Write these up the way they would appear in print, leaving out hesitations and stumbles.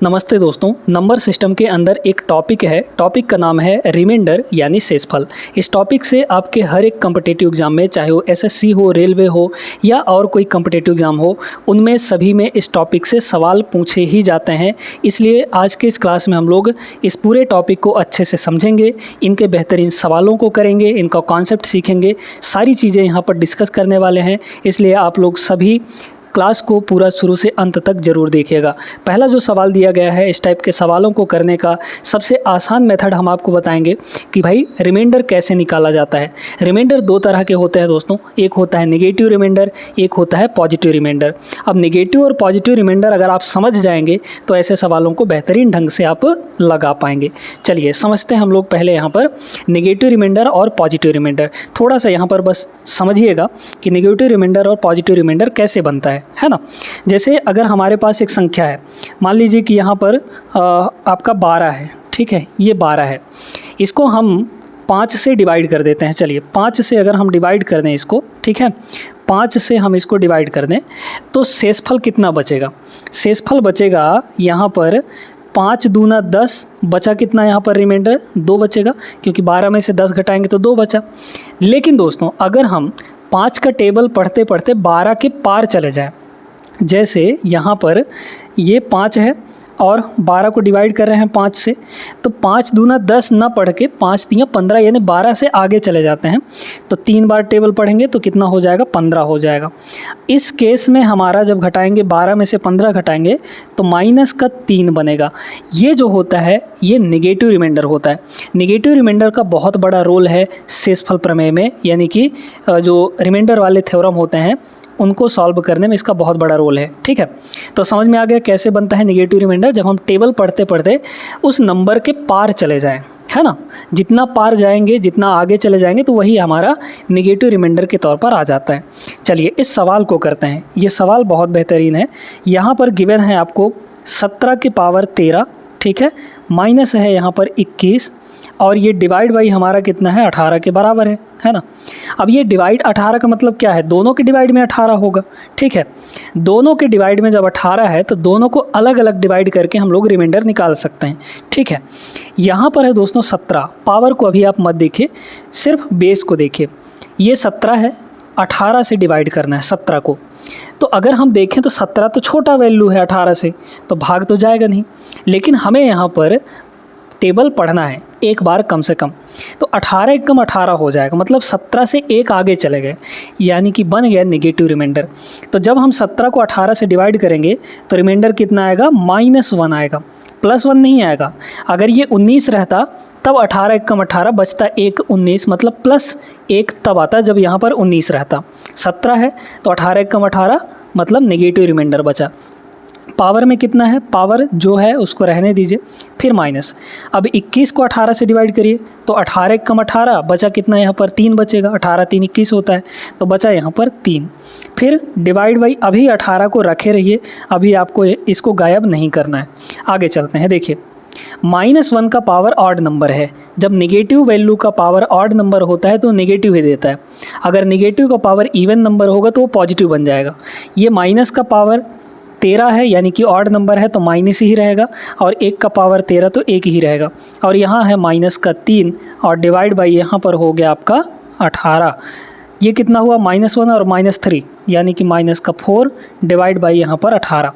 नमस्ते दोस्तों, number system के अंदर एक टॉपिक है। टॉपिक का नाम है रिमाइंडर यानी शेषफल। इस टॉपिक से आपके हर एक कॉम्पिटिटिव एग्जाम में, चाहे वो एसएससी हो, रेलवे हो या और कोई कॉम्पिटिटिव एग्जाम हो, उनमें सभी में इस टॉपिक से सवाल पूछे ही जाते हैं। इसलिए आज के इस क्लास में हम लोग इस पूरे टॉपिक को अच्छे से समझेंगे, इनके बेहतरीन सवालों को करेंगे, इनका कॉन्सेप्ट सीखेंगे, सारी चीज़ें यहाँ पर डिस्कस करने वाले हैं। इसलिए आप लोग सभी क्लास को पूरा शुरू से अंत तक ज़रूर देखिएगा। पहला जो सवाल दिया गया है, इस टाइप के सवालों को करने का सबसे आसान मेथड हम आपको बताएंगे कि भाई रिमाइंडर कैसे निकाला जाता है। रिमाइंडर दो तरह के होते हैं दोस्तों, एक होता है नेगेटिव रिमाइंडर, एक होता है पॉजिटिव रिमाइंडर। अब नेगेटिव और पॉजिटिव रिमाइंडर अगर आप समझ जाएंगे तो ऐसे सवालों को बेहतरीन ढंग से आप लगा पाएंगे। चलिए समझते हैं हम लोग पहले यहाँ पर नेगेटिव रिमाइंडर और पॉजिटिव रिमाइंडर। थोड़ा सा यहाँ पर बस समझिएगा कि नेगेटिव रिमाइंडर और पॉजिटिव रिमाइंडर कैसे बनता है ना। जैसे अगर हमारे पास एक संख्या है, मान लीजिए कि यहाँ पर आपका 12 है, ठीक है, ये 12 है। इसको हम 5 से डिवाइड कर देते हैं। चलिए 5 से अगर हम डिवाइड कर दें इसको, ठीक है, 5 से हम इसको डिवाइड कर दें तो शेषफल कितना बचेगा? शेषफल बचेगा यहाँ पर 5 दूना 10, बचा कितना यहाँ पर रिमाइंडर? 2 बचेगा, क्योंकि 12 में से 10 घटाएंगे तो 2 बचा। लेकिन दोस्तों अगर हम 5 का टेबल पढ़ते पढ़ते 12 के पार चले जाएं, जैसे यहाँ पर ये 5 है और 12 को डिवाइड कर रहे हैं 5 से, तो 5 दूना 10 ना पढ़ के 5 तियाँ 15 यानी 12 से आगे चले जाते हैं, तो 3 बार टेबल पढ़ेंगे तो कितना हो जाएगा? 15 हो जाएगा। इस केस में हमारा जब घटाएंगे 12 में से 15 घटाएंगे तो माइनस का 3 बनेगा। ये जो होता है ये नेगेटिव रिमाइंडर होता है। नेगेटिव रिमाइंडर का बहुत बड़ा रोल है शेषफल प्रमेय में, यानी कि जो रिमाइंडर वाले थ्योरम होते हैं उनको सॉल्व करने में इसका बहुत बड़ा रोल है। ठीक है, तो समझ में आ गया कैसे बनता है नेगेटिव रिमाइंडर? जब हम टेबल पढ़ते पढ़ते उस नंबर के पार चले जाएं, है ना, जितना पार जाएंगे, जितना आगे चले जाएंगे तो वही हमारा नेगेटिव रिमाइंडर के तौर पर आ जाता है। चलिए इस सवाल को करते हैं। ये सवाल बहुत बेहतरीन है। यहाँ पर गिवन है आपको 17 की पावर 13, ठीक है, माइनस है यहाँ पर 21 और ये डिवाइड बाई हमारा कितना है? 18 के बराबर है ना। अब ये डिवाइड 18 का मतलब क्या है? दोनों के डिवाइड में 18 होगा, ठीक है। दोनों के डिवाइड में जब 18 है तो दोनों को अलग अलग डिवाइड करके हम लोग रिमाइंडर निकाल सकते हैं, ठीक है। यहाँ पर है दोस्तों 17, पावर को अभी आप मत देखिए, सिर्फ बेस को देखिए। ये 17 है, 18 से डिवाइड करना है 17 को, तो अगर हम देखें तो 17 तो छोटा वैल्यू है 18 से, तो भाग तो जाएगा नहीं। लेकिन हमें यहाँ पर टेबल पढ़ना है एक बार कम से कम, तो 18 एकम 18 हो जाएगा, मतलब 17 से एक आगे चले गए, यानी कि बन गया नेगेटिव रिमाइंडर। तो जब हम 17 को 18 से डिवाइड करेंगे तो रिमाइंडर कितना आएगा? -1 आएगा, +1 नहीं आएगा। अगर ये 19 रहता तब 18 एकम 18 बचता 1, 19, मतलब +1 तब आता जब यहाँ पर 19 रहता। 17 है तो 18 एकम 18 मतलब नेगेटिव रिमाइंडर बचा। पावर में कितना है? पावर जो है उसको रहने दीजिए, फिर माइनस। अब 21 को 18 से डिवाइड करिए तो 18 एकम 18 बचा कितना? यहाँ पर 3 बचेगा। 18 3 21 होता है, तो बचा यहाँ पर 3। फिर डिवाइड बाई, अभी 18 को रखे रहिए, अभी आपको इसको गायब नहीं करना है। आगे चलते हैं। देखिए -1 का पावर ऑड नंबर है। जब नेगेटिव वैल्यू का पावर ऑड नंबर होता है तो नेगेटिव ही देता है। अगर नेगेटिव का पावर इवन नंबर होगा तो वो पॉजिटिव बन जाएगा। ये माइनस का पावर 13 है, यानी कि ऑड नंबर है तो माइनस ही रहेगा, और 1 का पावर 13 तो 1 ही रहेगा। और यहाँ है -3 और डिवाइड बाई यहाँ पर हो गया आपका 18। ये कितना हुआ? -1 और -3 यानी कि -4 डिवाइड बाई यहाँ पर 18।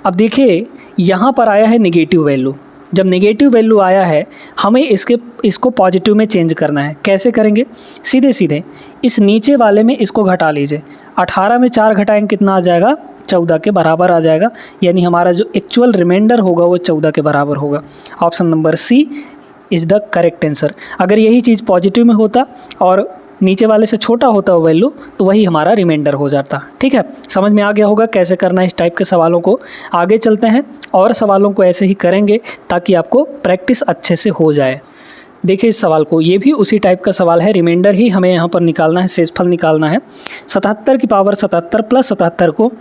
अब देखिए यहाँ पर आया है नेगेटिव वैल्यू। जब नेगेटिव वैल्यू आया है हमें इसको पॉजिटिव में चेंज करना है। कैसे करेंगे? सीधे सीधे इस नीचे वाले में इसको घटा लीजिए। 18 में 4 घटाएंगे कितना आ जाएगा? 14 के बराबर आ जाएगा, यानी हमारा जो एक्चुअल रिमाइंडर होगा वो 14 के बराबर होगा। Option number C is the correct answer. अगर यही चीज़ पॉजिटिव में होता और नीचे वाले से छोटा होता वो वैल्यू तो वही हमारा रिमाइंडर हो जाता। ठीक है, समझ में आ गया होगा कैसे करना है इस टाइप के सवालों को। आगे चलते हैं और सवालों को ऐसे ही करेंगे ताकि आपको प्रैक्टिस अच्छे से हो जाए। देखिए इस सवाल को, ये भी उसी टाइप का सवाल है। रिमाइंडर ही हमें यहाँ पर निकालना है, शेषफल निकालना है। 77 की पावर 77 प्लस 77 को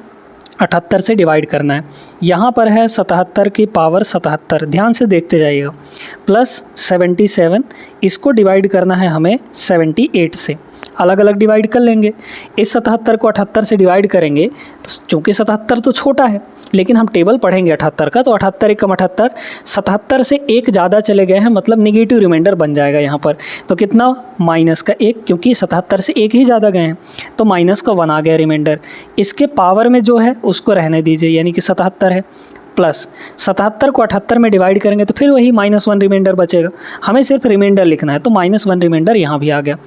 78 से डिवाइड करना है। यहाँ पर है 77 की पावर 77, ध्यान से देखते जाइएगा, प्लस 77, इसको डिवाइड करना है हमें 78 से। अलग अलग डिवाइड कर लेंगे। इस 77 को 78 से डिवाइड करेंगे तो चूँकि 77 तो छोटा है, लेकिन हम टेबल पढ़ेंगे 78 का, तो 78 एकम 78, 77 से एक ज़्यादा चले गए हैं, मतलब निगेटिव रिमाइंडर बन जाएगा यहाँ पर। तो कितना, माइनस का 1, क्योंकि 77 से एक ही ज़्यादा गए हैं, तो माइनस का 1 आ गया रिमाइंडर। इसके पावर में जो है उसको रहने दीजिए, यानी कि 77 है, प्लस 77 को 78 में डिवाइड करेंगे तो फिर वही -1 रिमाइंडर बचेगा। हमें सिर्फ रिमाइंडर लिखना है, तो -1 रिमाइंडर यहाँ भी आ गया।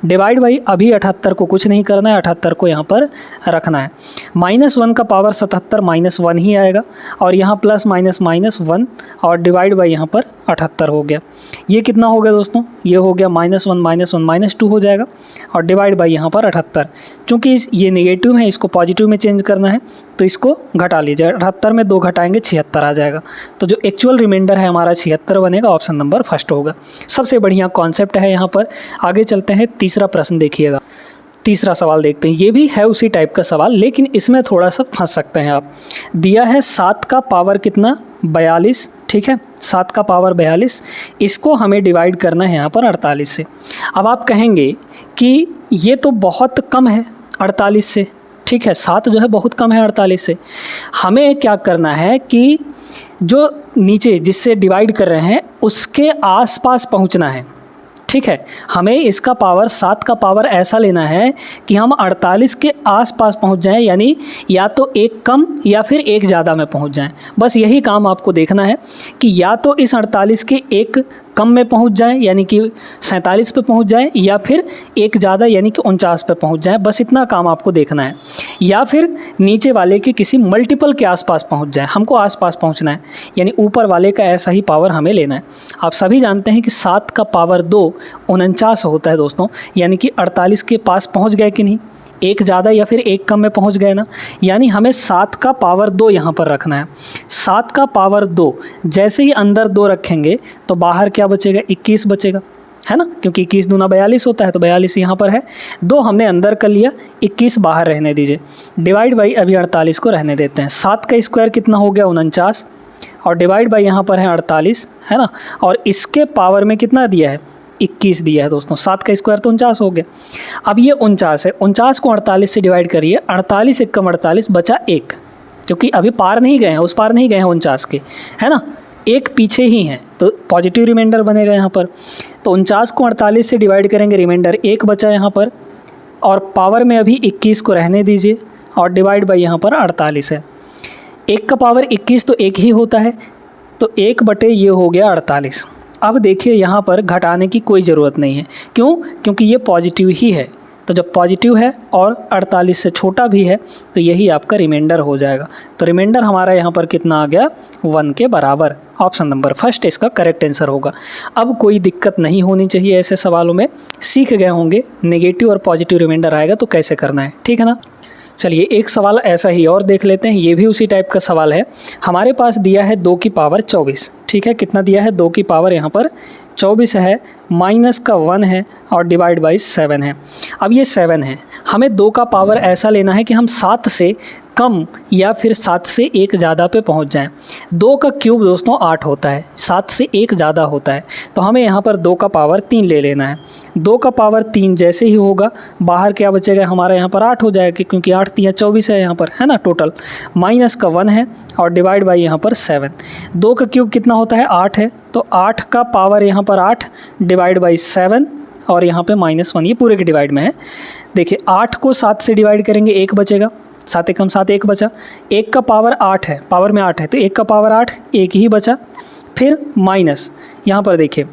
डिवाइड बाई अभी 78 को कुछ नहीं करना है, 78 को यहाँ पर रखना है। -1 का पावर 77 -1 ही आएगा, और यहाँ प्लस माइनस -1 और डिवाइड बाई यहाँ पर 78 हो गया। ये कितना हो गया दोस्तों, ये हो गया -1 -2 हो जाएगा, और डिवाइड बाई यहाँ पर 78। चूँकि ये नेगेटिव है, इसको पॉजिटिव में चेंज करना है, तो इसको घटा लीजिए। 78 में 2 घटाएंगे 76 आ जाएगा। तो जो एक्चुअल रिमाइंडर है हमारा 76 बनेगा, ऑप्शन नंबर फर्स्ट होगा। सबसे बढ़िया कॉन्सेप्ट है यहाँ पर। आगे चलते हैं, तीसरा प्रश्न देखिएगा। तीसरा सवाल देखते हैं, ये भी है उसी टाइप का सवाल, लेकिन इसमें थोड़ा सा फंस सकते हैं आप। दिया है 7 का पावर कितना, 42, ठीक है, 7 का पावर 42, इसको हमें डिवाइड करना है यहाँ पर 48 से। अब आप कहेंगे कि ये तो बहुत कम है 48 से, ठीक है, 7 जो है बहुत कम है 48 से। हमें क्या करना है कि जो नीचे जिससे डिवाइड कर रहे हैं उसके आसपास पहुंचना है, ठीक है। हमें इसका पावर 7 का पावर ऐसा लेना है कि हम 48 के आसपास पहुंच जाएं, यानी या तो एक कम या फिर एक ज़्यादा में पहुंच जाएं। बस यही काम आपको देखना है कि या तो इस 48 के एक कम में पहुंच जाएं, यानी कि 47 पे पहुंच जाएं, या फिर एक ज़्यादा यानी कि 49 पे पहुंच जाएं। बस इतना काम आपको देखना है। या फिर नीचे वाले के किसी मल्टीपल के आसपास पहुंच जाएं, हमको आसपास पहुंचना है, यानी ऊपर वाले का ऐसा ही पावर हमें लेना है। आप सभी जानते हैं कि 7 का पावर 2 49 होता है दोस्तों, यानी कि 48 के पास पहुँच गए कि नहीं, एक ज़्यादा या फिर एक कम में पहुंच गए ना, यानी हमें 7 का पावर 2 यहाँ पर रखना है। 7 का पावर 2 जैसे ही अंदर 2 रखेंगे तो बाहर क्या बचेगा, 21 बचेगा, है ना, क्योंकि 21 दूना 42 होता है, तो 42 यहाँ पर है, 2 हमने अंदर कर लिया, 21 बाहर रहने दीजिए। डिवाइड बाई अभी 48 को रहने देते हैं। 7 का स्क्वायर कितना हो गया, 49, और डिवाइड बाई यहाँ पर है 48, है ना, और इसके पावर में कितना दिया है, 21 दिया है दोस्तों। 7 का स्क्वायर तो 49 हो गया। अब ये 49 है, 49 को 48 से डिवाइड करिए, 48 एकम 48 बचा 1, क्योंकि अभी पार नहीं गए हैं, उस पार नहीं गए हैं 49 के, है ना, एक पीछे ही हैं, तो पॉजिटिव रिमाइंडर बनेगा यहाँ पर। तो 49 को 48 से डिवाइड करेंगे, रिमाइंडर 1 बचा यहाँ पर, और पावर में अभी 21 को रहने दीजिए, और डिवाइड बाई यहाँ पर 48 है। 1 का पावर 21 तो 1 ही होता है, तो 1 बटे ये हो गया 48। अब देखिए यहाँ पर घटाने की कोई ज़रूरत नहीं है, क्यों, क्योंकि ये पॉजिटिव ही है। तो जब पॉजिटिव है और 48 से छोटा भी है तो यही आपका रिमाइंडर हो जाएगा। तो रिमाइंडर हमारा यहाँ पर कितना आ गया, 1 के बराबर। ऑप्शन नंबर फर्स्ट इसका करेक्ट आंसर होगा। अब कोई दिक्कत नहीं होनी चाहिए ऐसे सवालों में, सीख गए होंगे नेगेटिव और पॉजिटिव रिमाइंडर आएगा तो कैसे करना है, ठीक है ना। चलिए एक सवाल ऐसा ही और देख लेते हैं, ये भी उसी टाइप का सवाल है। हमारे पास दिया है 2 की पावर 24, ठीक है, कितना दिया है, 2 की पावर यहाँ पर 24 है, माइनस का 1 है, और डिवाइड बाई 7 है। अब ये 7 है, हमें 2 का पावर ऐसा लेना है कि हम 7 से कम या फिर 7 से एक ज़्यादा पे पहुंच जाएं। 2 का क्यूब दोस्तों 8 होता है, 7 से एक ज़्यादा होता है, तो हमें यहाँ पर 2 का पावर 3 ले लेना है। 2 का पावर 3 जैसे ही होगा, बाहर क्या बचेगा हमारा, यहाँ पर 8 हो जाएगा, क्योंकि 8 3 24 है यहाँ पर, है ना, टोटल माइनस का 1 है, और डिवाइड बाई यहाँ पर 7। 2 का क्यूब कितना होता है, 8 है, तो 8 का पावर यहाँ पर 8 डिवाइड बाई 7, और यहाँ पे -1, ये पूरे के डिवाइड में है। देखिए 8 को 7 से डिवाइड करेंगे, 1 बचेगा, 7 एकम 7, 1 बचा। 1 का पावर 8 है, पावर में 8 है, तो 1 का पावर 8, 1 ही बचा। फिर माइनस, यहाँ पर देखिए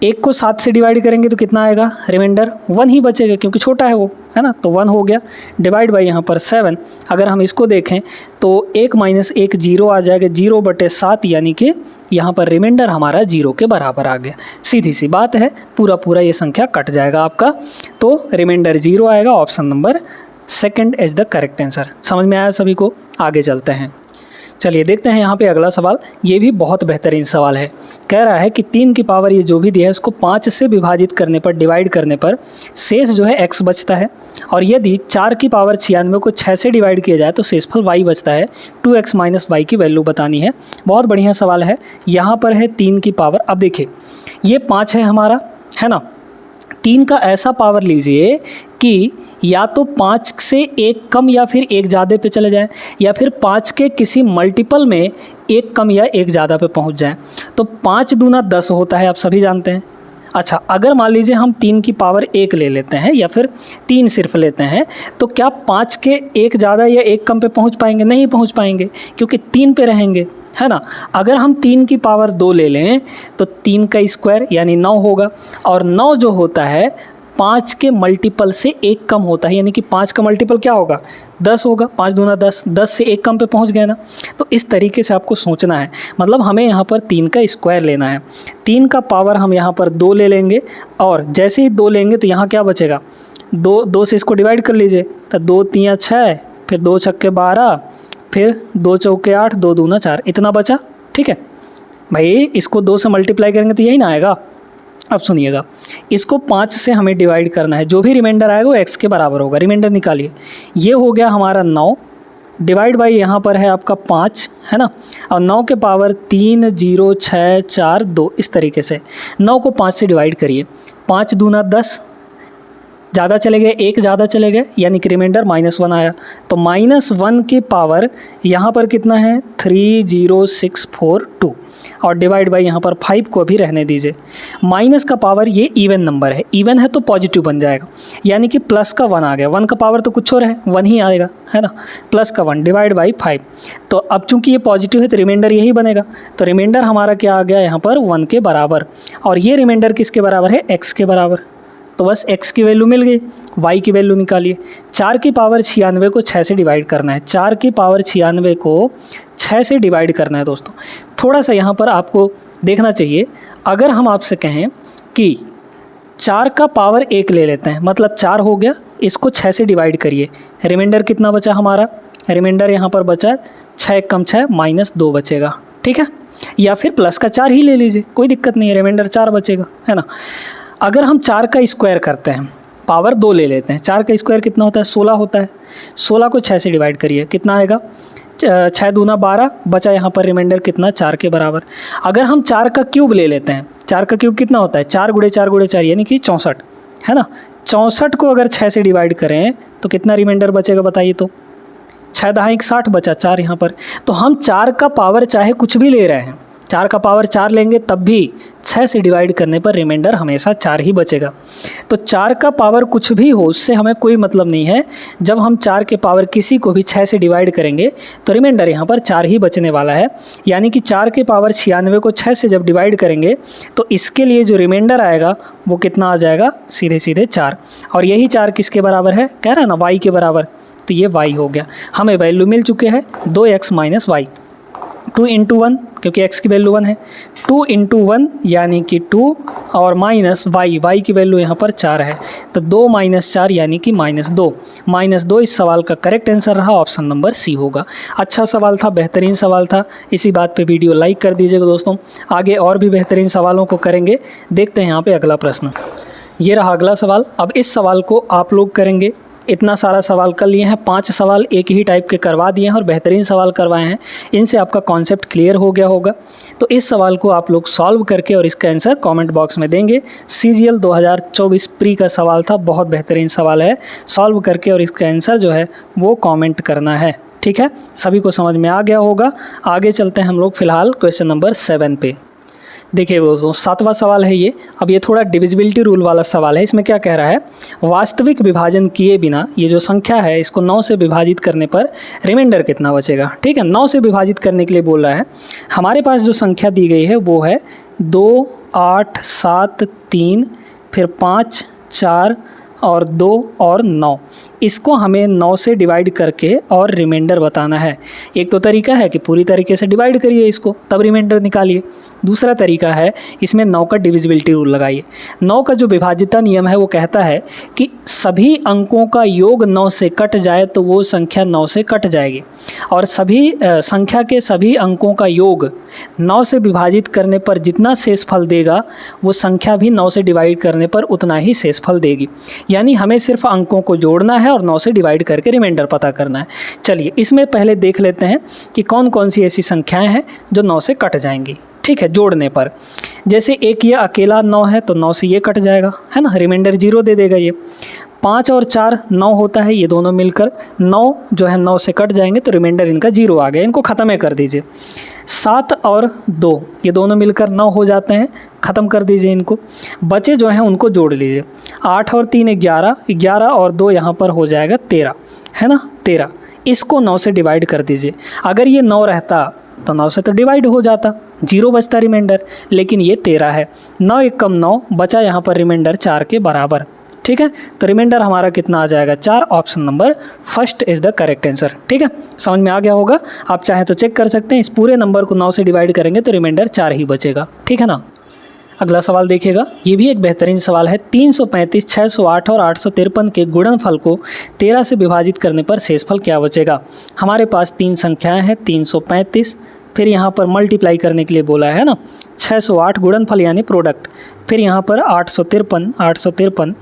1 को 7 से डिवाइड करेंगे तो कितना आएगा, रिमाइंडर 1 ही बचेगा, क्योंकि छोटा है वो, है ना, तो 1 हो गया। डिवाइड बाई यहाँ पर 7, अगर हम इसको देखें तो 1 माइनस 1 0 आ जाएगा, 0 बटे 7, यानी कि यहाँ पर रिमाइंडर हमारा 0 के बराबर आ गया। सीधी सी बात है, पूरा पूरा ये संख्या कट जाएगा आपका, तो रिमाइंडर 0 आएगा। Option number second is the correct answer. समझ में आया सभी को, आगे चलते हैं। चलिए देखते हैं यहाँ पे अगला सवाल, ये भी बहुत बेहतरीन सवाल है। कह रहा है कि 3 की पावर ये जो भी दिया है उसको 5 से विभाजित करने पर, डिवाइड करने पर शेष जो है x बचता है, और यदि 4 की पावर 96 को 6 से डिवाइड किया जाए तो शेषफल y बचता है। 2x माइनस y की वैल्यू बतानी है। बहुत बढ़िया सवाल है। यहाँ पर है 3 की पावर, अब देखिए ये 5 है हमारा, है ना, 3 का ऐसा पावर लीजिए कि या तो 5 से एक कम या फिर एक ज़्यादा पे चले जाएं, या फिर 5 के किसी मल्टीपल में एक कम या एक ज़्यादा पे पहुंच जाएं। तो 5 दूना 10 होता है, आप सभी जानते हैं। अच्छा, अगर मान लीजिए हम 3 की पावर 1 ले लेते हैं या फिर 3 सिर्फ लेते हैं, तो क्या 5 के एक ज़्यादा या एक कम पे पहुंच पाएंगे? नहीं पहुंच पाएंगे, क्योंकि 3 पे रहेंगे, है ना। अगर हम 3 की पावर 2 ले लें तो 3 का स्क्वायर यानी 9 होगा, और 9 जो होता है 5 के मल्टीपल से एक कम होता है, यानी कि 5 का मल्टीपल क्या होगा? 10 होगा। 5 दूना 10, 10 से एक कम पे पहुंच गए ना। तो इस तरीके से आपको सोचना है, मतलब हमें यहाँ पर 3 का स्क्वायर लेना है। 3 का पावर हम यहाँ पर 2 ले लेंगे, और जैसे ही 2 लेंगे तो यहाँ क्या बचेगा? 2 से इसको डिवाइड कर लीजिए, तो 2 3 6, फिर 2 छक्के 12, फिर 2 चौके 8, 2 दूना 4, इतना बचा। ठीक है भाई, इसको 2 से मल्टीप्लाई करेंगे तो यही ना आएगा। अब सुनिएगा, इसको 5 से हमें डिवाइड करना है, जो भी रिमाइंडर आएगा वो x के बराबर होगा। रिमाइंडर निकालिए, ये हो गया हमारा 9 डिवाइड बाई यहाँ पर है आपका 5, है ना। और 9 के पावर 3 0 6 4 2, इस तरीके से 9 को 5 से डिवाइड करिए। 5 दूना 10, ज़्यादा चले गए, एक ज़्यादा चले गए, यानी कि रिमाइंडर -1 आया। तो -1 की पावर यहाँ पर कितना है? 30642, और डिवाइड बाई यहाँ पर 5 को भी रहने दीजिए। माइनस का पावर ये इवन नंबर है, इवन है तो पॉजिटिव बन जाएगा, यानी कि प्लस का 1 आ गया। 1 का पावर तो कुछ और है, 1 ही आएगा, है ना। प्लस का 1 डिवाइड बाई 5। तो अब चूंकि ये पॉजिटिव है तो रिमाइंडर यही बनेगा। तो रिमाइंडर हमारा क्या आ गया यहाँ पर? 1 के बराबर। और ये रिमाइंडर किसके बराबर है? x के बराबर। तो बस x की वैल्यू मिल गई, y की वैल्यू निकालिए। 4 की पावर 96 को 6 से डिवाइड करना है। 4 की पावर 96 को 6 से डिवाइड करना है दोस्तों। थोड़ा सा यहाँ पर आपको देखना चाहिए, अगर हम आपसे कहें कि 4 का पावर 1 ले लेते हैं, मतलब 4 हो गया, इसको 6 से डिवाइड करिए, रिमाइंडर कितना बचा हमारा? रिमाइंडर यहाँ पर बचा 6 कम 6 -2 बचेगा। ठीक है, या फिर प्लस का 4 ही ले लीजिए, कोई दिक्कत नहीं है, रिमाइंडर 4 बचेगा, है ना। अगर हम 4 का स्क्वायर करते हैं, पावर 2 ले लेते हैं, 4 का स्क्वायर कितना होता है? 16 होता है। 16 को 6 से डिवाइड करिए, कितना आएगा? 6 दूना 12, बचा यहाँ पर रिमाइंडर कितना? 4 के बराबर। अगर हम 4 का क्यूब ले लेते हैं, 4 का क्यूब कितना होता है? 4 गुणे 4 गुणे 4 यानी कि 64, है ना। 64 को अगर 6 से डिवाइड करें तो कितना रिमाइंडर बचेगा बताइए? तो 6 दहाई 60 बचा, 4 यहाँ पर। तो हम 4 का पावर चाहे कुछ भी ले रहे हैं, 4 का पावर 4 लेंगे तब भी 6 से डिवाइड करने पर रिमाइंडर हमेशा 4 ही बचेगा। तो 4 का पावर कुछ भी हो उससे हमें कोई मतलब नहीं है। जब हम 4 के पावर किसी को भी 6 से डिवाइड करेंगे तो रिमाइंडर यहाँ पर 4 ही बचने वाला है। यानी कि 4 के पावर 96 को 6 से जब डिवाइड करेंगे तो इसके लिए जो रिमाइंडर आएगा वो कितना आ जाएगा? सीधे सीधे 4। और यही 4 किसके बराबर है? कह रहा है ना, y के बराबर। तो ये y हो गया, हमें वैल्यू मिल चुके हैं 2x - y। 2 × 1, क्योंकि x की वैल्यू 1 है, 2 × 1 यानी कि 2, और माइनस y की वैल्यू यहाँ पर 4 है, तो 2 - 4 यानी कि -2। -2 इस सवाल का करेक्ट आंसर रहा, ऑप्शन नंबर सी होगा। अच्छा सवाल था, बेहतरीन सवाल था। इसी बात पे वीडियो लाइक कर दीजिएगा दोस्तों। आगे और भी बेहतरीन सवालों को करेंगे। देखते हैं यहाँ पे अगला प्रश्न। ये रहा अगला सवाल। अब इस सवाल को आप लोग करेंगे। इतना सारा सवाल कर लिए हैं, 5 सवाल एक ही टाइप के करवा दिए हैं और बेहतरीन सवाल करवाए हैं। इनसे आपका कॉन्सेप्ट क्लियर हो गया होगा। तो इस सवाल को आप लोग सॉल्व करके और इसका आंसर कमेंट बॉक्स में देंगे। CGL 2024 प्री का सवाल था, बहुत बेहतरीन सवाल है। सॉल्व करके और इसका आंसर जो है वो कमेंट करना है। ठीक है, सभी को समझ में आ गया होगा। आगे चलते हैं हम लोग फिलहाल क्वेश्चन नंबर 7 पे। देखिए दोस्तों, 7वां सवाल है ये। अब ये थोड़ा डिविजिबिलिटी रूल वाला सवाल है। इसमें क्या कह रहा है? वास्तविक विभाजन किए बिना ये जो संख्या है इसको 9 से विभाजित करने पर रिमाइंडर कितना बचेगा। ठीक है, 9 से विभाजित करने के लिए बोल रहा है। हमारे पास जो संख्या दी गई है वो है 2 8 7 3, फिर 5 4 और 2 और 9। इसको हमें 9 से डिवाइड करके और रिमाइंडर बताना है। एक तो तरीका है कि पूरी तरीके से डिवाइड करिए इसको, तब रिमाइंडर निकालिए। दूसरा तरीका है इसमें 9 का डिविजिबिलिटी रूल लगाइए। 9 का जो विभाज्यता नियम है वो कहता है कि सभी अंकों का योग 9 से कट जाए तो वो संख्या 9 से कट जाएगी, और सभी संख्या के सभी अंकों का योग 9 से विभाजित करने पर जितना शेषफल देगा वो संख्या भी 9 से डिवाइड करने पर उतना ही शेषफल देगी। यानी हमें सिर्फ अंकों को जोड़ना है और 9 से डिवाइड करके रिमाइंडर पता करना है। चलिए इसमें पहले देख लेते हैं कि कौन कौन सी ऐसी संख्याएं हैं जो 9 से कट जाएंगी। ठीक है, जोड़ने पर जैसे एक ये अकेला 9 है तो 9 से ये कट जाएगा, है ना, रिमाइंडर 0 दे देगा ये। 5 और 4 9 होता है, ये दोनों मिलकर 9 जो है 9 से कट जाएंगे तो रिमाइंडर इनका 0 आ गया, इनको ख़त्म ही कर दीजिए। 7 और 2 ये दोनों मिलकर 9 हो जाते हैं, ख़त्म कर दीजिए इनको। बचे जो हैं उनको जोड़ लीजिए। 8 और 3 11, 11 और 2 यहाँ पर हो जाएगा 13, है ना, 13। इसको 9 से डिवाइड कर दीजिए। अगर ये 9 रहता तो 9 से तो डिवाइड हो जाता, 0 बचता रिमाइंडर, लेकिन ये 13 है। 9 एक कम 9 बचा यहाँ पर रिमाइंडर 4 के बराबर। ठीक है, तो रिमाइंडर हमारा कितना आ जाएगा 4। Option number first is the correct answer. ठीक है, समझ में आ गया होगा। आप चाहें तो चेक कर सकते हैं, इस पूरे नंबर को 9 से डिवाइड करेंगे तो रिमाइंडर 4 ही बचेगा। ठीक है ना। अगला सवाल देखिएगा, ये भी एक बेहतरीन सवाल है। 335, 608 और 853 के गुणनफल को 13 से विभाजित करने पर शेषफल क्या बचेगा। हमारे पास 3 संख्याएं हैं, 335, फिर यहाँ पर मल्टीप्लाई करने के लिए बोला है ना, 608 गुणनफल यानी प्रोडक्ट, फिर यहाँ पर 853,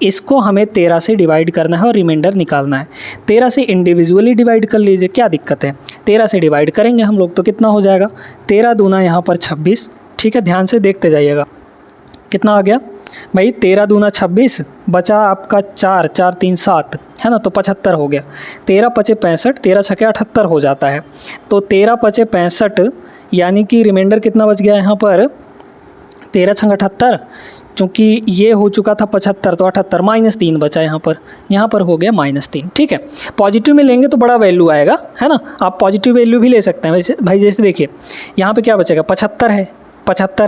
इसको हमें 13 से डिवाइड करना है और रिमाइंडर निकालना है। 13 से इंडिविजुअली डिवाइड कर लीजिए, क्या दिक्कत है। 13 से डिवाइड करेंगे हम लोग तो कितना हो जाएगा, 13 दूना यहाँ पर 26। ठीक है, ध्यान से देखते जाइएगा कितना आ गया भाई, 13 दूना 26, बचा आपका 4, 4 3 7, है ना, तो 75 हो गया। 13 पचे 65, 13 छके 78 हो जाता है। तो 13 पचे 65 यानी कि रिमाइंडर कितना बच गया यहाँ पर, 13 छंग 78, चूँकि ये हो चुका था 75 तो 78 -3 बचा यहाँ पर हो गया -3। ठीक है, पॉजिटिव में लेंगे तो बड़ा वैल्यू आएगा, है ना, आप पॉजिटिव वैल्यू भी ले सकते हैं वैसे भाई। जैसे देखिए यहाँ पे क्या बचेगा, 75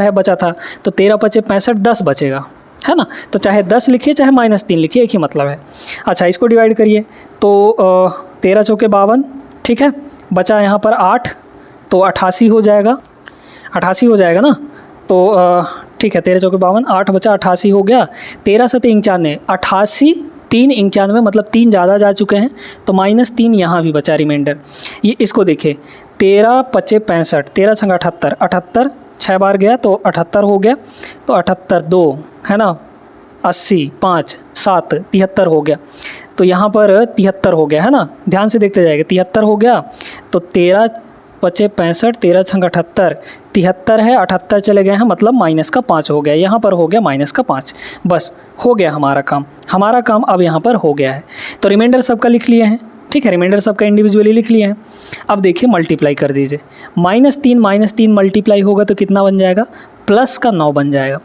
है बचा था, तो 13 पचे 65 10 बचेगा, है ना, तो चाहे 10 लिखिए चाहे -3 लिखिए, एक ही मतलब है। अच्छा, इसको डिवाइड करिए तो 13 चौके 52, ठीक है, बचा यहाँ पर 8 तो 88 हो जाएगा, 88 हो जाएगा ना, तो ठीक है, 13 चौके 52, 8 बचा 88 हो गया। 13 सते 91, 88 3 91, मतलब 3 ज़्यादा जा चुके हैं तो -3 यहाँ भी बचा रिमाइंडर। ये इसको देखिए, 13 पचे 65, 13 छंग 78, 78 6 बार गया तो 78 हो गया, तो 78 2, है ना, 80 5 7 73 हो गया, तो यहाँ पर 73 हो गया, है ना, ध्यान से देखते जाएगा, 73 हो गया। तो 13 पचे 65, 13 छंग 78, 73 है, 78 चले गए हैं, मतलब -5 हो गया, यहाँ पर हो गया -5। बस हो गया हमारा काम अब यहाँ पर हो गया है। तो रिमाइंडर सबका लिख लिए हैं, ठीक है, रिमाइंडर सबका इंडिविजुअली लिख लिए हैं। अब देखिए मल्टीप्लाई कर दीजिए, -3 मल्टीप्लाई होगा तो कितना बन जाएगा, प्लस का 9 बन जाएगा।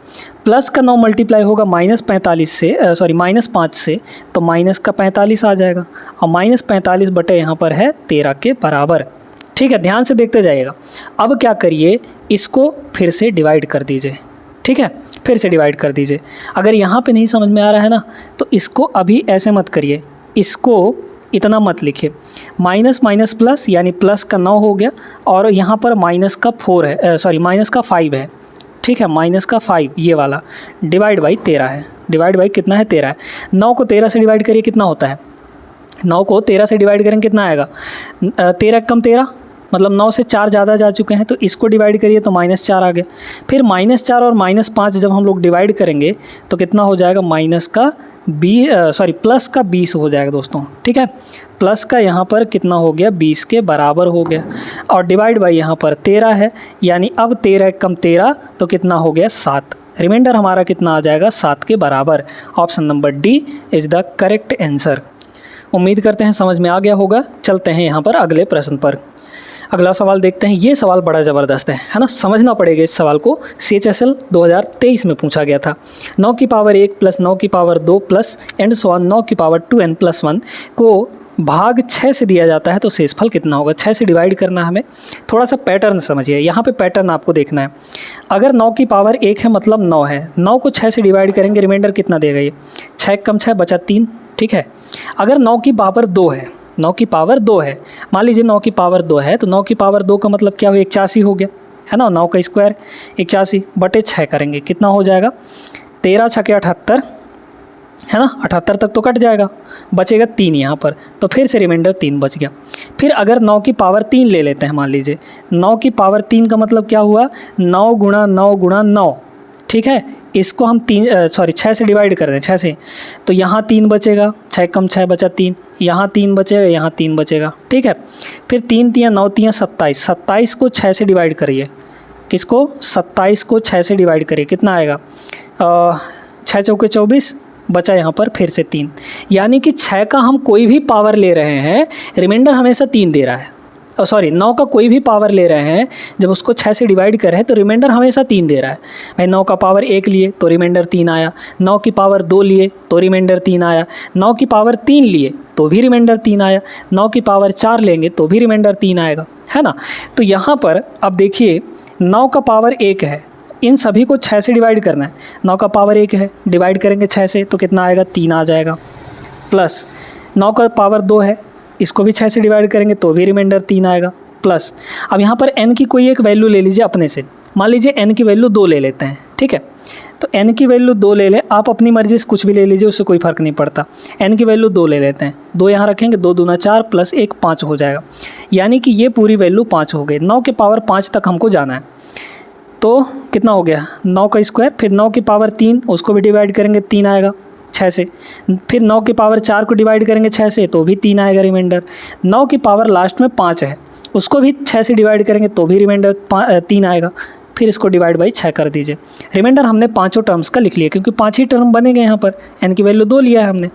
प्लस का 9 मल्टीप्लाई होगा -45 से, -5 से, तो माइनस का 45 आ जाएगा, और -45 बटे यहाँ पर है 13 के बराबर। ठीक है, ध्यान से देखते जाइएगा। अब क्या करिए, इसको फिर से डिवाइड कर दीजिए। ठीक है, फिर से डिवाइड कर दीजिए। अगर यहाँ पे नहीं समझ में आ रहा है ना, तो इसको अभी ऐसे मत करिए, इसको इतना मत लिखिए, माइनस माइनस प्लस यानी प्लस का 9 हो गया, और यहाँ पर माइनस का 5 है। ठीक है, माइनस का 5 ये वाला, डिवाइड बाई 13 है। डिवाइड बाई कितना है, 13 है। 9 को 13 से डिवाइड करिए, कितना होता है, 9 को 13 से डिवाइड करेंगे कितना आएगा, 13 कम 13, मतलब 9 से 4 ज़्यादा जा चुके हैं, तो इसको डिवाइड करिए तो -4 आ गया। फिर -4 और -5 जब हम लोग डिवाइड करेंगे तो कितना हो जाएगा, प्लस का 20 हो जाएगा दोस्तों। ठीक है, प्लस का यहाँ पर कितना हो गया, 20 के बराबर हो गया, और डिवाइड बाई यहाँ पर 13 है, यानी अब 13 कम 13 तो कितना हो गया, 7। रिमाइंडर हमारा कितना आ जाएगा, 7 के बराबर। Option number D is the correct answer. उम्मीद करते हैं समझ में आ गया होगा। चलते हैं यहाँ पर अगले प्रश्न पर। अगला सवाल देखते हैं। ये सवाल बड़ा ज़बरदस्त है ना, समझना पड़ेगा इस सवाल को। CHSL 2023 में पूछा गया था। 9 की पावर 1 प्लस 9 की power 2 plus and so on 9 की पावर 2n + 1 को भाग 6 से दिया जाता है तो शेषफल कितना होगा। 6 से डिवाइड करना है हमें। थोड़ा सा पैटर्न समझिए, यहाँ पे पैटर्न आपको देखना है। अगर 9 की पावर 1 है मतलब 9 है, 9 को 6 से डिवाइड करेंगे, रिमाइंडर कितना देगा ये, 6 कम 6 बचा 3। ठीक है, अगर 9 की पावर 2 है, 9 की पावर 2 है, मान लीजिए 9 की पावर 2 है, तो 9 की पावर 2 का मतलब क्या हो, 81 हो गया, है ना। 9 का स्क्वायर 81 बटे 6 करेंगे, कितना हो जाएगा, 13 छके 78, है ना। 78 तक तो कट जाएगा, बचेगा 3 यहाँ पर, तो फिर से रिमाइंडर 3 बच गया। फिर अगर 9 की पावर 3 ले लेते हैं, मान लीजिए 9 की पावर 3 का मतलब क्या हुआ, 9 गुणा 9 गुणा 9। ठीक है, इसको हम 6 से डिवाइड कर दें, 6 से, तो यहाँ 3 बचेगा, 6 कम 6 बचा 3, यहाँ 3 बचेगा, यहाँ 3 बचेगा। ठीक है, फिर 3 3 9 3 27, 27 को 6 से डिवाइड करिए, किसको 27 को 6 से डिवाइड करिए, कितना आएगा 6 चौके 24, बचा यहाँ पर फिर से 3, यानी कि 6 का हम कोई भी पावर ले रहे हैं, रिमाइंडर हमेशा 3 दे रहा है। 9 का कोई भी पावर ले रहे हैं, जब उसको 6 से डिवाइड कर रहे हैं तो रिमाइंडर हमेशा 3 दे रहा है। भाई 9 का पावर 1 लिए तो रिमाइंडर 3 आया, 9 की पावर 2 लिए तो रिमाइंडर 3 आया, 9 की पावर 3 लिए तो भी रिमाइंडर 3 आया, 9 की पावर 4 लेंगे तो भी रिमाइंडर 3 आएगा, है ना। तो यहाँ पर अब देखिए 9 का पावर 1 है, इन सभी को 6 से डिवाइड करना है। 9 का पावर 1 है, डिवाइड करेंगे 6 से तो कितना आएगा 3 आ जाएगा, प्लस 9 का पावर 2 है, इसको भी 6 से डिवाइड करेंगे तो भी रिमाइंडर 3 आएगा, प्लस अब यहाँ पर n की कोई एक वैल्यू ले लीजिए अपने से, मान लीजिए n की वैल्यू 2 ले लेते हैं, ठीक है। तो n की वैल्यू 2 ले लें, आप अपनी मर्जी से कुछ भी ले लीजिए, उससे कोई फ़र्क नहीं पड़ता। n की वैल्यू 2 ले लेते हैं, 2 यहाँ रखेंगे, 2 दूना 4 प्लस 1 5 हो जाएगा, यानी कि ये पूरी वैल्यू 5 हो गई। 9 के पावर 5 तक हमको जाना है, तो कितना हो गया 9 का स्क्वायर, फिर 9 की पावर 3 उसको भी डिवाइड करेंगे 3 आएगा 6 से, फिर 9 की पावर 4 को डिवाइड करेंगे 6 से तो भी 3 आएगा रिमाइंडर। 9 की पावर लास्ट में 5 है, उसको भी 6 से डिवाइड करेंगे तो भी रिमाइंडर 3 आएगा, फिर इसको डिवाइड बाई 6 कर दीजिए। रिमाइंडर हमने पाँचों टर्म्स का लिख लिया, क्योंकि 5 ही टर्म बनेंगे यहाँ पर, n की वैल्यू 2 लिया है हमने।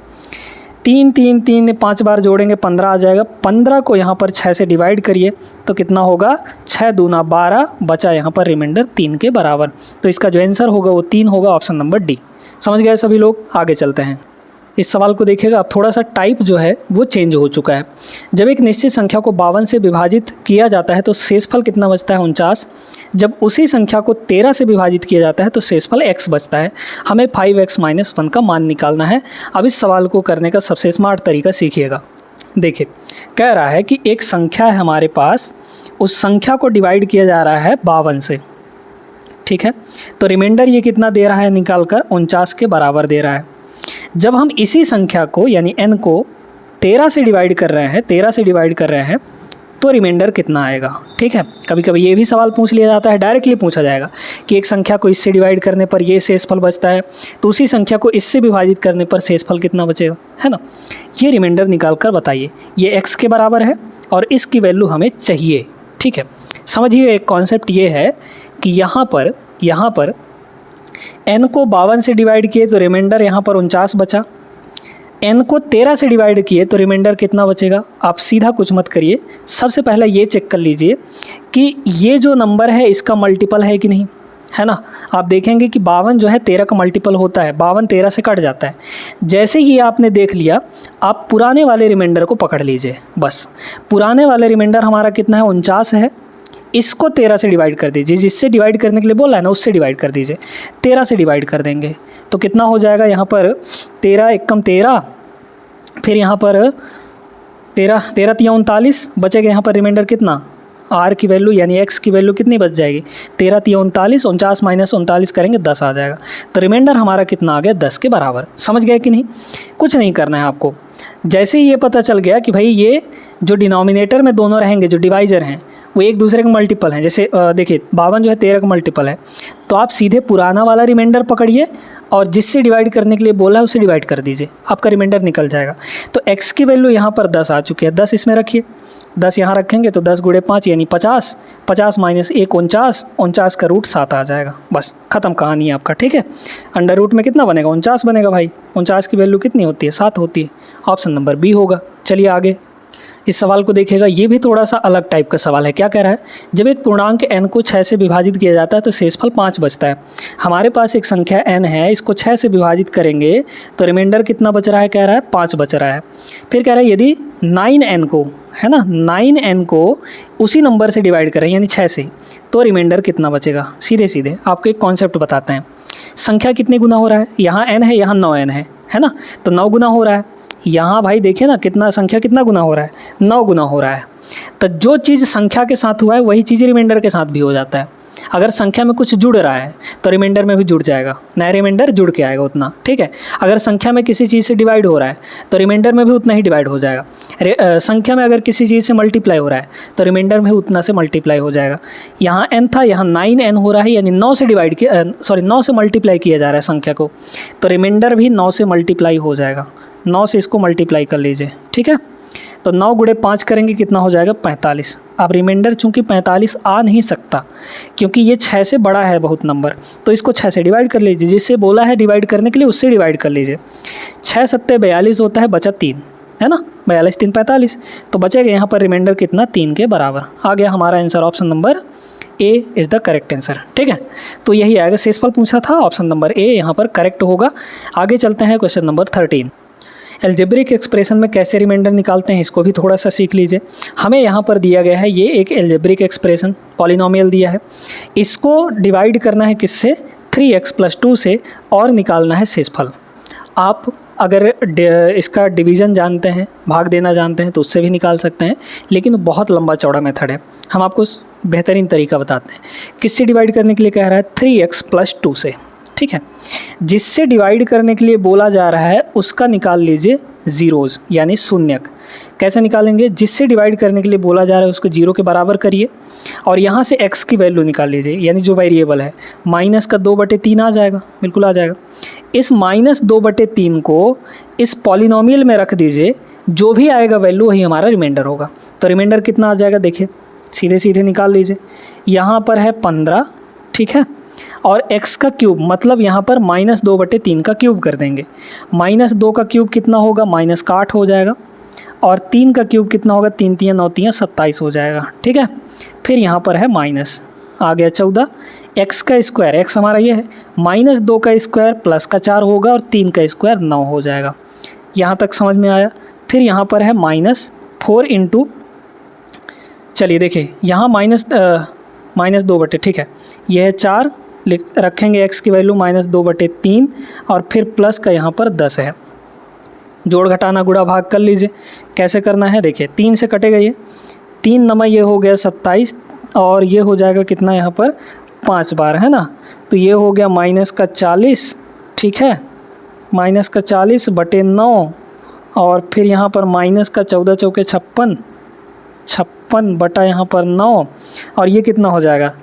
3 3 3 5 बार जोड़ेंगे 15 आ जाएगा, 15 को यहाँ पर 6 से डिवाइड करिए तो कितना होगा 6 दूना 12, बचा यहाँ पर रिमाइंडर 3 के बराबर। तो इसका जो आंसर होगा वो 3 होगा, ऑप्शन नंबर डी। समझ गए सभी लोग, आगे चलते हैं। इस सवाल को देखिएगा, अब थोड़ा सा टाइप जो है वो चेंज हो चुका है। जब एक निश्चित संख्या को 52 से विभाजित किया जाता है तो शेषफल कितना बचता है 49। जब उसी संख्या को 13 से विभाजित किया जाता है तो शेषफल x बचता है। हमें 5x - 1 का मान निकालना है। अब इस सवाल को करने का सबसे स्मार्ट तरीका सीखिएगा। देखिए कह रहा है कि एक संख्या है हमारे पास, उस संख्या को डिवाइड किया जा रहा है 52 से, ठीक है। तो रिमाइंडर ये कितना दे रहा है निकाल कर 49 के बराबर दे रहा है। जब हम इसी संख्या को यानी n को 13 से डिवाइड कर रहे हैं तो रिमाइंडर कितना आएगा, ठीक है। कभी कभी ये भी सवाल पूछ लिया जाता है, डायरेक्टली पूछा जाएगा कि एक संख्या को इससे डिवाइड करने पर ये शेषफल बचता है, तो उसी संख्या को इससे विभाजित करने पर शेषफल कितना बचेगा, है ना। ये रिमाइंडर निकाल कर बताइए। ये x के बराबर है और इसकी वैल्यू हमें चाहिए, ठीक है। समझिए एक कॉन्सेप्ट ये है कि यहाँ पर n को 52 से डिवाइड किए तो रिमाइंडर यहाँ पर 49 बचा, n को 13 से डिवाइड किए तो रिमाइंडर कितना बचेगा। आप सीधा कुछ मत करिए, सबसे पहले ये चेक कर लीजिए कि ये जो नंबर है इसका मल्टीपल है कि नहीं, है ना। आप देखेंगे कि 52 जो है 13 का मल्टीपल होता है, 52 13 से कट जाता है। जैसे ही आपने देख लिया, आप पुराने वाले रिमाइंडर को पकड़ लीजिए। बस पुराने वाले रिमाइंडर हमारा कितना है 49 है, इसको 13 से डिवाइड कर दीजिए, जिससे डिवाइड करने के लिए बोला है ना उससे डिवाइड कर दीजिए। 13 से डिवाइड कर देंगे तो कितना हो जाएगा यहाँ पर 13 एकम 13, फिर यहाँ पर 13 13 तिया 39, बचेगा यहाँ पर रिमाइंडर कितना r की वैल्यू यानी x की वैल्यू कितनी बच जाएगी 13 तिया 39, 49 - 39 करेंगे 10 आ जाएगा। तो रिमाइंडर हमारा कितना आ गया 10 के बराबर। समझ गए कि नहीं। कुछ नहीं करना है आपको, जैसे ही ये पता चल गया कि भाई ये जो डिनोमिनेटर में दोनों रहेंगे, जो डिवाइजर हैं वो एक दूसरे का मल्टीपल हैं। जैसे देखिए 52 जो है 13 का मल्टीपल है, तो आप सीधे पुराना वाला रिमाइंडर पकड़िए और जिससे डिवाइड करने के लिए बोला है उसे डिवाइड कर दीजिए, आपका रिमाइंडर निकल जाएगा। तो x की वैल्यू यहाँ पर 10 आ चुकी है, 10 इसमें रखिए, 10 यहाँ रखेंगे तो 10 × 5 यानी 50, 50 - 1 49, 49 का रूट 7 आ जाएगा। बस ख़त्म कहानी है आपका, ठीक है। अंडर रूट में कितना बनेगा 49 बनेगा भाई, 49 की वैल्यू कितनी होती है 7 होती है, ऑप्शन नंबर बी होगा। चलिए आगे इस सवाल को देखिएगा, ये भी थोड़ा सा अलग टाइप का सवाल है। क्या कह रहा है, जब एक पूर्णांक n को 6 से विभाजित किया जाता है तो शेषफल 5 बचता है। हमारे पास एक संख्या n है, इसको 6 से विभाजित करेंगे तो रिमाइंडर कितना बच रहा है, कह रहा है 5 बच रहा है। फिर कह रहा है यदि 9n को, है ना, 9n को उसी नंबर से डिवाइड करें यानी 6 से, तो रिमाइंडर कितना बचेगा। सीधे सीधे आपको एक कॉन्सेप्ट बताते हैं, संख्या कितने गुना हो रहा है, यहाँ n है, यहाँ 9n है ना, तो 9 गुना हो रहा है। यहाँ भाई देखिए ना कितना संख्या कितना गुना हो रहा है, 9 गुना हो रहा है। तो जो चीज़ संख्या के साथ हुआ है वही चीज़ रिमाइंडर के साथ भी हो जाता है। अगर संख्या में कुछ जुड़ रहा है तो रिमाइंडर में भी जुड़ जाएगा, नया रिमाइंडर जुड़ के आएगा उतना, ठीक है। अगर संख्या में किसी चीज़ से डिवाइड हो रहा है तो रिमाइंडर में भी उतना ही डिवाइड हो जाएगा। संख्या में अगर किसी चीज़ से मल्टीप्लाई हो रहा है तो रिमाइंडर में उतना से मल्टीप्लाई हो जाएगा। यहाँ n था, यहाँ 9n हो रहा है, यानी 9 से मल्टीप्लाई किया जा रहा है संख्या को, तो रिमाइंडर भी 9 से मल्टीप्लाई हो जाएगा। 9 से इसको मल्टीप्लाई कर लीजिए, ठीक है। तो 9 गुणे 5 करेंगे कितना हो जाएगा 45। अब रिमाइंडर चूंकि 45 आ नहीं सकता क्योंकि ये 6 से बड़ा है बहुत नंबर, तो इसको 6 से डिवाइड कर लीजिए, जिससे बोला है डिवाइड करने के लिए उससे डिवाइड कर लीजिए। 6 सत्ते 42 होता है, बचा 3 है ना, 42 3 45, तो बचेगा यहाँ पर रिमाइंडर कितना 3 के बराबर। आ गया हमारा answer, option number A is the correct answer. ठीक है, तो यही आएगा, शेषफल पूछा था, ऑप्शन नंबर ए यहाँ पर करेक्ट होगा। आगे चलते हैं क्वेश्चन नंबर 13। एल्जेब्रिक एक्सप्रेशन में कैसे रिमाइंडर निकालते हैं इसको भी थोड़ा सा सीख लीजिए। हमें यहाँ पर दिया गया है ये एक एल्जेब्रिक एक्सप्रेशन पॉलिनोमियल दिया है, इसको डिवाइड करना है किससे 3x + 2 से और निकालना है शेषफल। आप अगर इसका डिवीज़न जानते हैं, भाग देना जानते हैं तो उससे भी निकाल सकते हैं, लेकिन बहुत लंबा चौड़ा मेथड है, हम आपको बेहतरीन तरीका बताते हैं। किससे डिवाइड करने के लिए कह रहा है 3x + 2 से। ठीक है, जिससे डिवाइड करने के लिए बोला जा रहा है उसका निकाल लीजिए ज़ीरोज़ यानी शून्यक। कैसे निकालेंगे, जिससे डिवाइड करने के लिए बोला जा रहा है उसको 0 के बराबर करिए और यहाँ से x की वैल्यू निकाल लीजिए, यानी जो वेरिएबल है माइनस का 2/3 आ जाएगा, बिल्कुल आ जाएगा। इस -2/3 को इस पॉलिनोमियल में रख दीजिए, जो भी आएगा वैल्यू वही हमारा रिमाइंडर होगा। तो रिमाइंडर कितना आ जाएगा देखिए, सीधे सीधे निकाल लीजिए। यहाँ पर है 15, ठीक है, और x का क्यूब मतलब यहाँ पर -2/3 का क्यूब कर देंगे। -2 का क्यूब कितना होगा, -8 हो जाएगा, और 3 का क्यूब कितना होगा, 3 3 9 3 27 हो जाएगा। ठीक है, फिर यहाँ पर है माइनस, आ गया 14, x का स्क्वायर, x हमारा ये है, -2 का स्क्वायर प्लस का 4 होगा और 3 का स्क्वायर 9 हो जाएगा। यहाँ तक समझ में आया। फिर यहाँ पर है -4 इंटू, चलिए देखिए यहाँ -2 ठीक है, यह है 4 रखेंगे, x की वैल्यू -2/3 और फिर प्लस का यहाँ पर 10 है। जोड़ घटाना गुणा भाग कर लीजिए, कैसे करना है देखिए, 3 से कटेगा ये, 3 नमा ये हो गया 27 और ये हो जाएगा कितना यहाँ पर 5 बार है ना, तो ये हो गया -40, ठीक है, -40/9 और फिर यहाँ पर -14 चौके 56 बटा यहाँ पर 9 और ये कितना हो जाएगा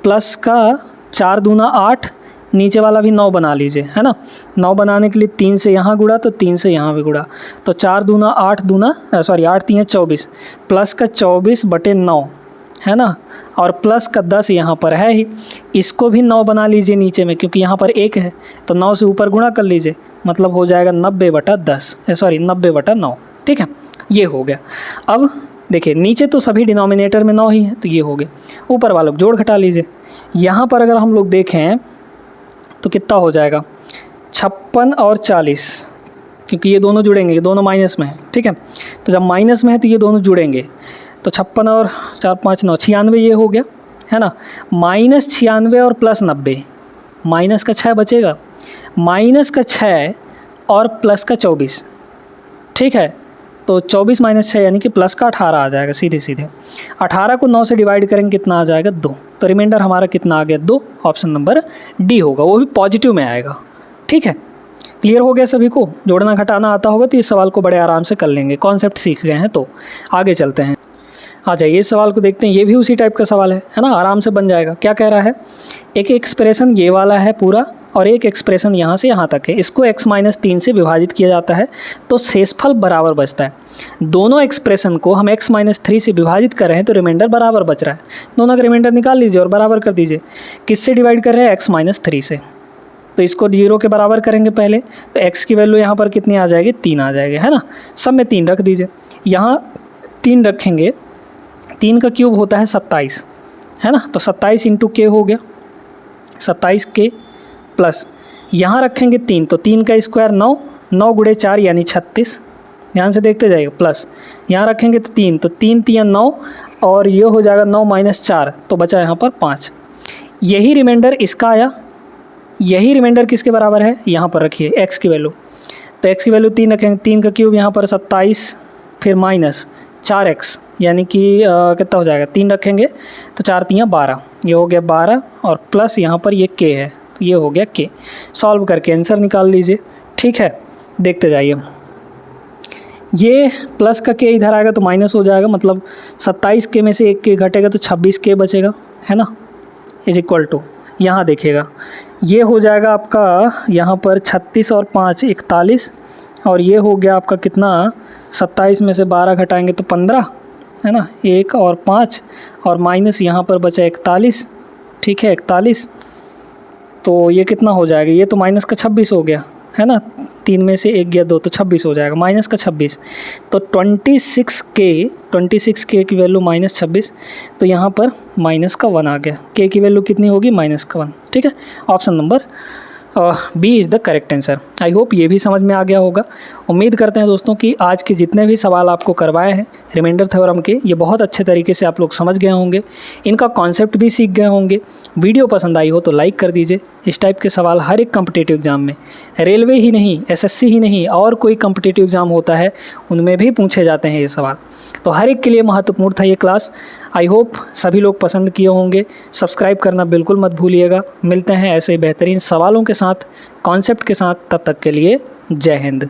प्लस का 4 दूना 8, नीचे वाला भी 9 बना लीजिए है ना। 9 बनाने के लिए 3 से यहाँ गुणा तो 3 से यहाँ भी गुणा, तो 4 दूना 8 8 3 24 प्लस का 24/9 है ना, और प्लस का 10 यहाँ पर है ही, इसको भी 9 बना लीजिए नीचे में क्योंकि यहाँ पर 1 है, तो 9 से ऊपर गुणा कर लीजिए, मतलब हो जाएगा 90/9। ठीक है, ये हो गया। अब देखिए नीचे तो सभी डिनोमिनेटर में 9 ही है, तो ये हो गया। ऊपर वालों को जोड़ घटा लीजिए। यहाँ पर अगर हम लोग देखें तो कितना हो जाएगा 56 और 40, क्योंकि ये दोनों जुड़ेंगे, ये दोनों माइनस में है। ठीक है, तो जब माइनस में है तो ये दोनों जुड़ेंगे, तो 56 और 4 5 9 96 ये हो गया है ना। -96 और +90, माइनस का 6 बचेगा, -6 और प्लस का 24। ठीक है, तो 24 - 6 यानी कि प्लस का 18 आ जाएगा सीधे सीधे। 18 को 9 से डिवाइड करेंगे कितना आ जाएगा 2, तो रिमाइंडर हमारा कितना आ गया 2, ऑप्शन नंबर डी होगा, वो भी पॉजिटिव में आएगा। ठीक है, क्लियर हो गया सभी को। जोड़ना घटाना आता होगा तो इस सवाल को बड़े आराम से कर लेंगे, कॉन्सेप्ट सीख गए हैं। तो आगे चलते हैं, आ जाइए इस सवाल को देखते हैं। ये भी उसी टाइप का सवाल है ना, आराम से बन जाएगा। क्या कह रहा है, एक एक्सप्रेशन ये वाला है पूरा और एक एक्सप्रेशन यहाँ से यहाँ तक है, इसको x - 3 से विभाजित किया जाता है तो शेषफल बराबर बचता है। दोनों एक्सप्रेशन को हम x - 3 से विभाजित कर रहे हैं तो रिमाइंडर बराबर बच रहा है। दोनों का रिमाइंडर निकाल लीजिए और बराबर कर दीजिए। किससे डिवाइड कर रहे हैं, x - 3 से, तो इसको 0 के बराबर करेंगे पहले, तो x की वैल्यू यहाँ पर कितनी आ जाएगी 3 आ जाएगी है ना। सब में 3 रख दीजिए, यहाँ 3 रखेंगे, 3 का क्यूब होता है 27 है ना, तो 27 इंटू k हो गया 27k प्लस यहाँ रखेंगे 3, तो 3 का स्क्वायर 9, 9 गुणे 4 यानी 36, ध्यान से देखते जाइए, प्लस यहाँ रखेंगे तो 3, तो 3 3 9 और ये हो जाएगा 9 - 4, तो बचा यहाँ पर 5। यही रिमाइंडर इसका आया, यही रिमाइंडर किसके बराबर है, यहाँ पर रखिए x की वैल्यू, तो x की वैल्यू 3 रखेंगे, 3 का क्यूब यहाँ पर 27 फिर माइनस 4x यानी कि कितना हो जाएगा 3 रखेंगे तो 4 3 12, ये हो गया 12 और प्लस यहाँ पर ये k है, तो ये हो गया k। सॉल्व करके आंसर निकाल लीजिए। ठीक है, देखते जाइए, ये प्लस का k इधर आएगा तो माइनस हो जाएगा, मतलब 27k में से 1 k घटेगा तो 26k बचेगा है ना, इज इक्वल टू, यहाँ देखिएगा ये हो जाएगा आपका यहाँ पर 36 और 5 41 और ये हो गया आपका कितना, 27 में से 12 घटाएंगे तो 15 है ना, 1 और 5 और माइनस यहाँ पर बचा 41, ठीक है 41, तो ये कितना हो जाएगा, ये तो माइनस का 26 हो गया है ना, 3 में से 1 गया 2 तो 26 हो जाएगा, माइनस का 26। तो 26K की वैल्यू -26, तो यहाँ पर माइनस का 1 आ गया, K की वैल्यू कितनी होगी, -1, ठीक है। Option number B is the correct answer. I hope ये भी समझ में आ गया होगा। उम्मीद करते हैं दोस्तों कि आज के जितने भी सवाल आपको करवाए हैं रिमाइंडर थ्योरम के, ये बहुत अच्छे तरीके से आप लोग समझ गए होंगे, इनका कॉन्सेप्ट भी सीख गए होंगे। वीडियो पसंद आई हो तो लाइक कर दीजिए। इस टाइप के सवाल हर एक कॉम्पिटिटिव एग्जाम में, रेलवे ही नहीं, एसएससी ही नहीं, और कोई कॉम्पिटिटिव एग्जाम होता है उनमें भी पूछे जाते हैं ये सवाल, तो हर एक के लिए महत्वपूर्ण था ये क्लास। आई होप सभी लोग पसंद किए होंगे। सब्सक्राइब करना बिल्कुल मत भूलिएगा। मिलते हैं ऐसे बेहतरीन सवालों के साथ, कॉन्सेप्ट के साथ, तब तक के लिए जय हिंद।